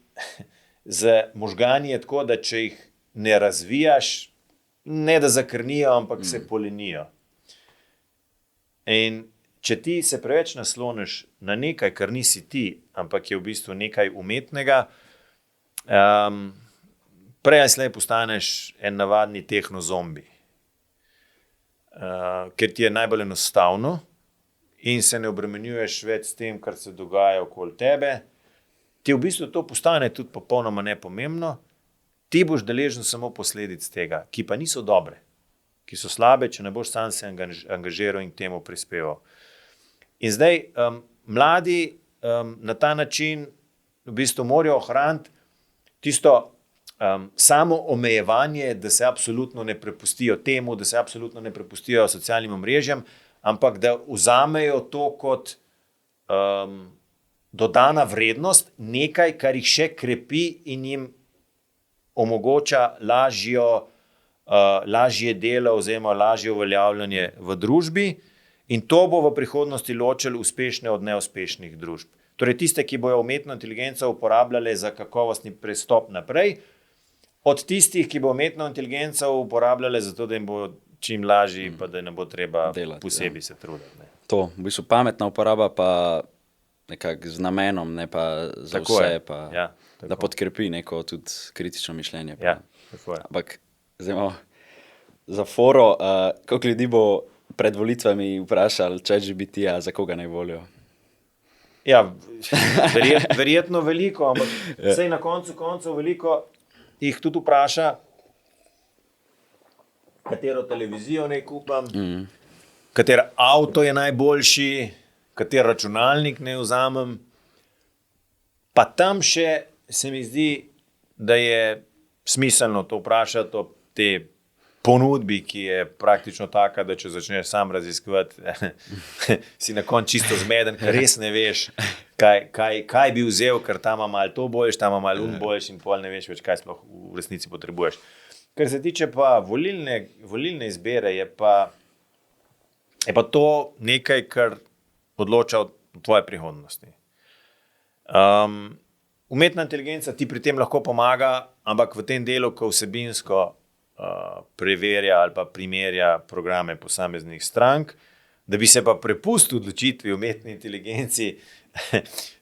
z možgani je tako, da če jih ne razvijaš, ne da zakrnijo, ampak se polenijo. In če ti se preveč nasloniš na nekaj, kar nisi ti, ampak je v bistvu nekaj umetnega, prej ali slej postaneš en navadni tehnozombi. Ker ti je najbolj enostavno in se ne obremenjuješ več s tem, kar se dogaja okoli tebe, ti v bistvu to postane tudi popolnoma nepomembno, ti boš deležen samo posledic tega, ki pa niso dobre, ki so slabe, če ne boš sam se angažiral in k temu prispeval. In zdaj, mladi na ta način v bistvu morajo ohraniti tisto samo omejevanje, da se absolutno ne prepustijo temu, da se absolutno ne prepustijo socialnim omrežjem, ampak da vzamejo to kot dodana vrednost, nekaj, kar jih še krepi in jim omogoča lažje delo oziroma lažje uveljavljanje v družbi, in to bo v prihodnosti ločilo uspešne od neuspešnih družb. Torej tiste, ki bojo umetno inteligenco uporabljale za kakovostni prestop naprej, od tistih, ki bo umetno inteligenco uporabljale zato, da jim bo čim lažji, pa da ne bo treba delati, posebej se truditi. To, v bistvu pametna uporaba pa nekako z namenom, ne pa za tako vse, pa da podkrepi neko tudi kritično mišljenje. Tako je. Ampak zdaj imamo za foro, koliko ljudi bo pred volitvami vprašali ChatGPT-ja, za koga naj volijo? Ja, verjetno veliko, ampak saj na koncu veliko jih tudi vpraša, katero televizijo naj kupam, kater avto je najboljši, kater računalnik naj vzamem. Pa tam še se mi zdi, da je smiselno to vprašati o te ponudbi, ki je praktično taka, da če začneš sam raziskovati, si na koncu čisto zmeden, ker res ne veš, kaj bi vzel, ker tam ima malo to boljš, tam ima malo boljš in pol ne veš več, kaj sploh v resnici potrebuješ. Kar se tiče pa volilne izbire, je pa to nekaj, kar odloča o tvoje prihodnosti. Umetna inteligenca ti pri tem lahko pomaga, ampak v tem delu, ko vsebinsko preverja ali pa primerja programe posameznih strank, da bi se pa prepustil odločitvi umetni inteligenci,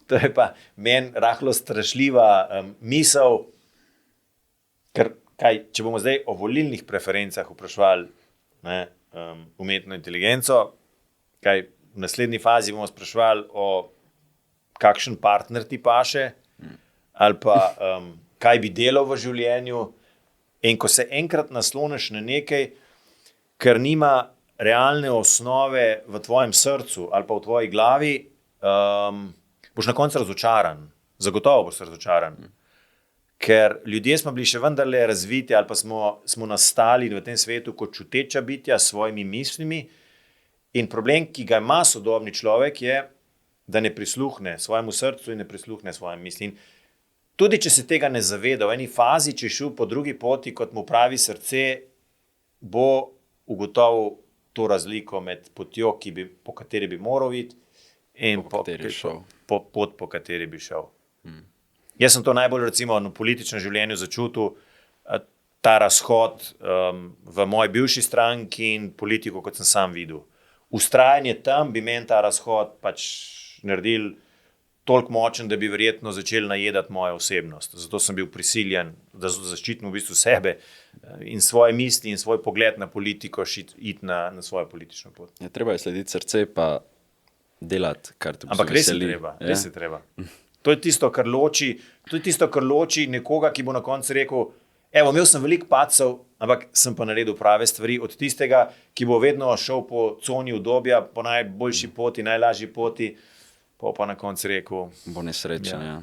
to je pa meni rahlo strašljiva misel, ker če bomo zdaj o volilnih preferencah vprašali umetno inteligenco, v naslednji fazi bomo spraševali o kakšen partner ti paše, ali pa kaj bi delal v življenju. In ko se enkrat nasloniš na nekaj, kar nima realne osnove v tvojem srcu ali pa v tvoji glavi, boš na koncu razočaran. Zagotovo boš razočaran. Ker ljudje smo bili še vendarle razviti ali pa smo nastali v tem svetu kot čuteča bitja s svojimi mislimi, in problem, ki ga ima sodobni človek, je, da ne prisluhne svojemu srcu in ne prisluhne svojim mislim. Tudi če se tega ne zaveda, v eni fazi, če šel po drugi poti, kot mu pravi srce, bo ugotovil to razliko med potjo, po kateri bi moral iti, in pot, po kateri bi šel. Jaz sem to najbolj recimo na političnem življenju začutil, ta razhod v moji bivši stranki in politiko, kot sem sam videl. Vztrajanje tam bi meni ta razhod pač naredil toliko močen, da bi verjetno začel najedati mojo osebnost. Zato sem bil prisiljen, da zaščitim v bistvu sebe in svoje misli in svoj pogled na politiko, iti na svojo politično pot. Ja, treba je slediti srce, pa delati, kar te Ampak res je treba, res je treba. To je tisto, kar loči nekoga, ki bo na koncu rekel, evo, imel sem veliko padcev, ampak sem pa naredil prave stvari, od tistega, ki bo vedno šel po coni udobja, po najboljši poti, najlažji poti, pa na koncu rekel... Bo nesrečen, ja.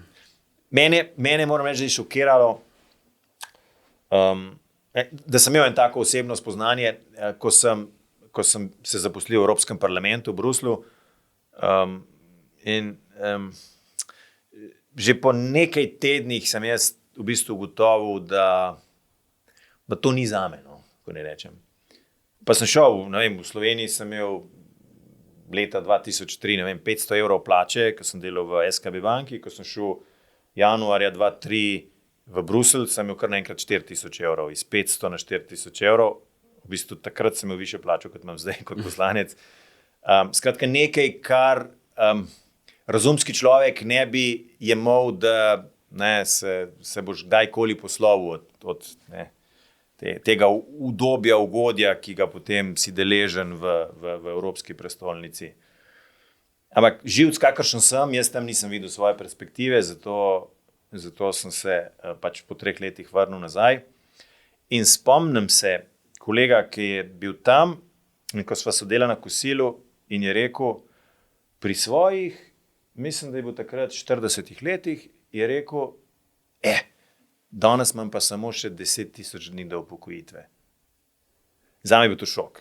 Mene moram reči, da je šokiralo, da sem imel tako osebno spoznanje, ko sem se zaposlil v Evropskem parlamentu v Bruslu, že po nekaj tednih sem jaz v bistvu ugotovil, da to ni zame, no, ko ne rečem. Pa sem šel, ne vem, v Sloveniji sem imel leta 2003, ne vem, 500 evrov plače, ko sem delal v SKB banki, ko sem šel januarja 2003 v Bruselj, sem imel kar naenkrat 4000 evrov, iz 500 na 4000 evrov, v bistvu takrat sem imel više plačo, kot imam zdaj kot poslanec. Skratka, nekaj, kar razumski človek ne bi jemal, da se boš kdajkoli poslovil od tega udobja, ugodja, ki ga potem si deležen v Evropski prestolnici. Ampak živc, kakršen sem, jaz tam nisem videl svoje perspektive, zato sem se pač po 3 letih vrnil nazaj. In spomnim se kolega, ki je bil tam, in ko sva sodela na kosilu, in je rekel, pri svojih, mislim, da je bil takrat 40 letih, je rekel, danes imam pa samo še 10 000 dni do upokojitve. Zame je bil to šok.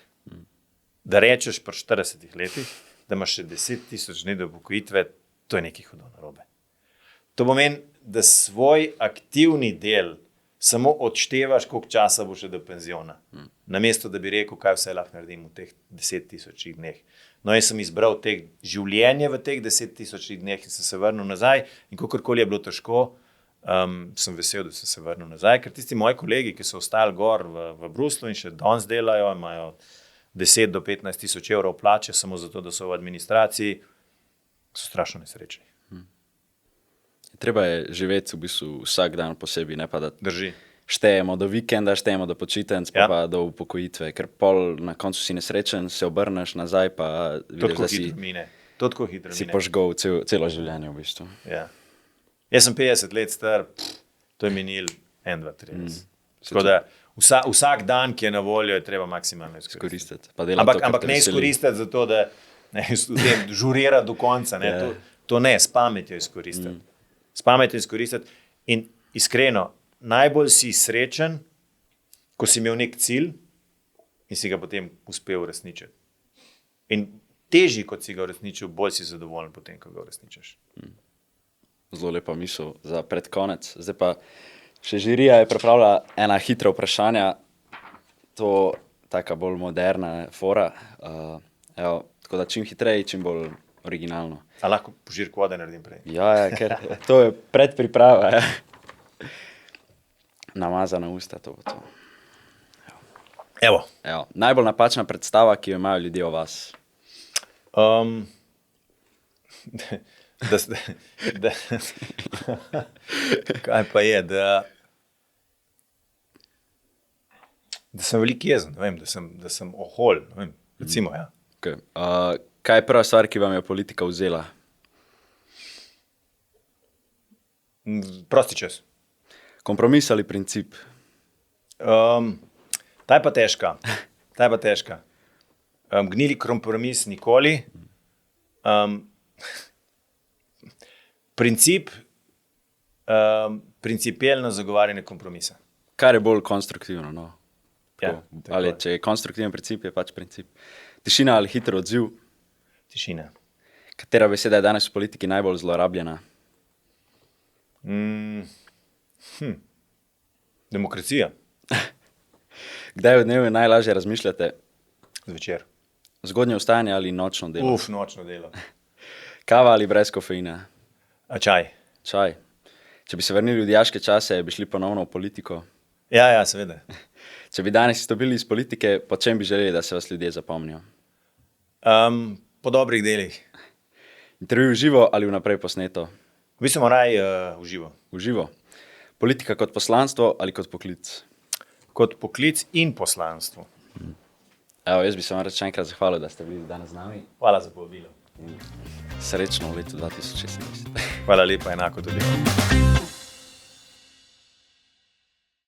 Da rečeš pri 40 letih, da imaš še 10 000 dni do upokojitve, to je nekaj hudo narobe. To pomeni, da svoj aktivni del samo odštevaš, koliko časa bo še do penziona. Namesto, da bi rekel, kaj vse lahko naredim v teh 10 000 dneh. No, jaz sem izbral življenje v teh 10 000 dneh in sem se vrnil nazaj. In kakorkoli je bilo težko, sem vesel, da sem se vrnil nazaj, ker tisti moji kolegi, ki so ostali gor v Bruslu in še danes delajo, imajo 10 do 15 tisoč evrov plače samo zato, da so v administraciji, so strašno nesrečni. Treba je živeti v bistvu vsak dan posebej, ne pa da Drži. štejemo do vikenda, štejemo do počitenc, pa do upokojitve, ker pol na koncu si nesrečen, se obrneš nazaj, pa vidiš, da si požgal celo življenje v bistvu. Ja. Jaz sem 50 let star, to je minil 1, 2, 3. Tako da vsak dan, ki je na voljo, je treba maksimalno izkoristiti. Ampak ne izkoristiti zato, da žurira do konca. Ne? To ne, s pametjo izkoristiti. S pametjo izkoristiti. In iskreno, najbolj si srečen, ko si imel nek cilj in si ga potem uspel uresničiti. In težji, kot si ga uresničil, bolj si zadovoljen potem, ko ga uresničiš. Zelo lepa misel za predkonec. Zdaj pa še žirija je pripravila ena hitra vprašanja, to taka bolj moderna fora. Tako da čim hitreje, čim bolj originalno. A lahko požirko vode naredim prej? Ja, ker to je predpriprava. Ja. Namazana usta, to bo to. Evo. Najbolj napačna predstava, ki jo imajo ljudje o vas. Kaj pa je, da sem veliko jezen, ne vem, da sem ohol, ne vem, recimo, ja. Okay. Kaj je prva stvar, ki vam je politika vzela? Prosti čas. Kompromis ali princip? Ta je pa težka. Gnili kompromis nikoli. Princip, principijelno zagovarjanje kompromisa. Kar je bolj konstruktivno, no? Ja, ali če je konstruktiven princip, je pač princip. Tišina ali hiter odziv? Tišina. Katera beseda je danes v politiki najbolj zlorabljena? Demokracija. Kdaj v dnevu najlažje razmišljate? Zvečer. Zgodnje vstajanje ali nočno delo? Nočno delo. Kava ali brez kofeina? Čaj. Čaj. Če bi se vrnili v dijaške čase, bi šli ponovno v politiko? Ja, seveda. Če bi danes izstopili iz politike, po čem bi želeli, da se vas ljudje zapomnijo? Po dobrih delih. Intervju v živo ali vnaprej posneto? V bistvu raj v živo. V živo. Politika kot poslanstvo ali kot poklic? Kot poklic in poslanstvo. Evo, jaz bi se vam reč še enkrat zahvalil, da ste bili danes z nami. Hvala za povabilo. Srečno v letu 2026. Hvala lepa, enako tudi.